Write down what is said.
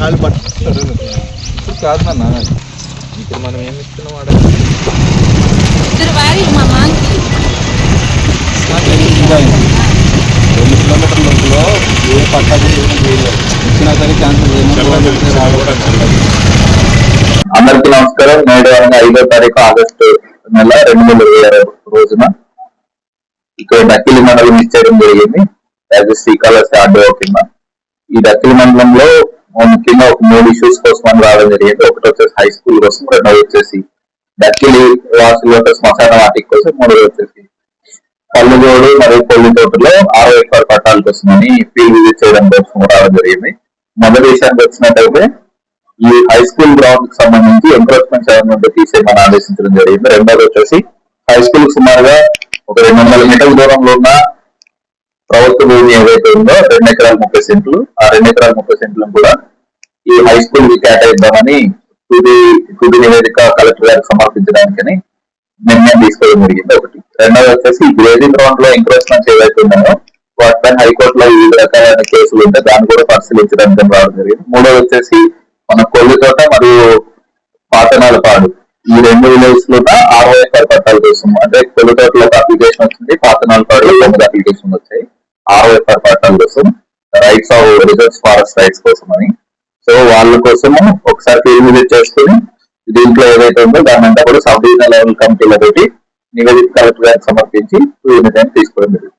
వాళ్ళు పట్టుకుంటారు. ఇప్పుడు కాదు నాన్న, ఇప్పుడు మనం ఏమి ఇస్తున్నాం ఆడ మా మాంకి 2 కిలోమీటర్ల లోపల ఏ పట్టాలు ఇచ్చినా సరే క్యాన్సిల్ అందరికీ నమస్కారం. నేడు 5వ తారీఖు ఆగస్టు నెల 2020 రోజున ఇక్కడ దక్కిలి మండలం ఇచ్చేయడం జరిగింది. యాజ్ శ్రీకాళహస్తి ఆర్డీఓ కింద. ఈ దక్కిలి మండలంలో ముఖ్యంగా ఒక 3 ఇష్యూస్ కోసం రావడం జరిగింది. ఒకటి వచ్చేసి హై స్కూల్ కోసం, రెండోది వచ్చేసి దక్కిలి వాసుల యొక్క శ్మశాన వాటిక కోసం, మూడోది వచ్చేసి పల్లుగోడు మరియు కొల్లి తోటలో 6 ఎకరాల పట్టాల కోసమని ఫీల్డ్ విజిట్ చేయడం కోసం రావడం జరిగింది. మొదటి విషయానికి వచ్చినట్టయితే ఈ హై స్కూల్ గ్రౌండ్ కి సంబంధించి ఎంక్రోచ్మెంట్ సెవెన్ తీసేయమని ఆదేశించడం జరిగింది. రెండోది వచ్చేసి హై స్కూల్ కు సుమారుగా ఒక 200 మీటర్ల దూరంలో ఉన్న ప్రభుత్వ భూమి ఏదైతే ఉందో 2 ఎకరాల 30 సెంట్లు, ఆ 2 ఎకరాల 30 సెంట్లను కూడా ఈ హై స్కూల్ కి కేటాయిద్దామని తుది నివేదిక కలెక్టర్ గారికి సమర్పించడానికని నిర్ణయం తీసుకోవడం జరిగింది. ఒకటి. రెండోది వచ్చేసి గ్రేజింగ్ గ్రౌండ్ లో ఎంక్రోచ్మెంట్స్ ఏవైతే ఉన్నాయో వాటిపైన హైకోర్టులో వివిధ రకాలైన కేసులు ఉంటే దాన్ని కూడా పరిశీలించడానికి రావడం జరిగింది. మూడోది వచ్చేసి మన కొల్లితోట మరియు పాతనాలపాడు ఈ 2 విలేజ్ లో 6 ఎకరాల పట్టాల కోసం, అంటే కొల్లితోటలో ఒక అప్లికేషన్ వచ్చింది, పాతనాలపాడులో 9 అప్లికేషన్ వచ్చాయి 6 ఎకరాల పట్టాల కోసం, rights of reserves forest rights కోసం అని. సో వాళ్ళ కోసము ఒకసారి ఫీల్డ్ విజిట్ చేసుకుని దీంట్లో ఏదైతే ఉందో దాని అంతా కూడా సబ్ డివిజనల్ లెవెల్ కమిటీలో పెట్టి నివేదిక కలెక్టర్ గారికి సమర్పించి నిర్ణయం తీసుకోవడం జరిగింది.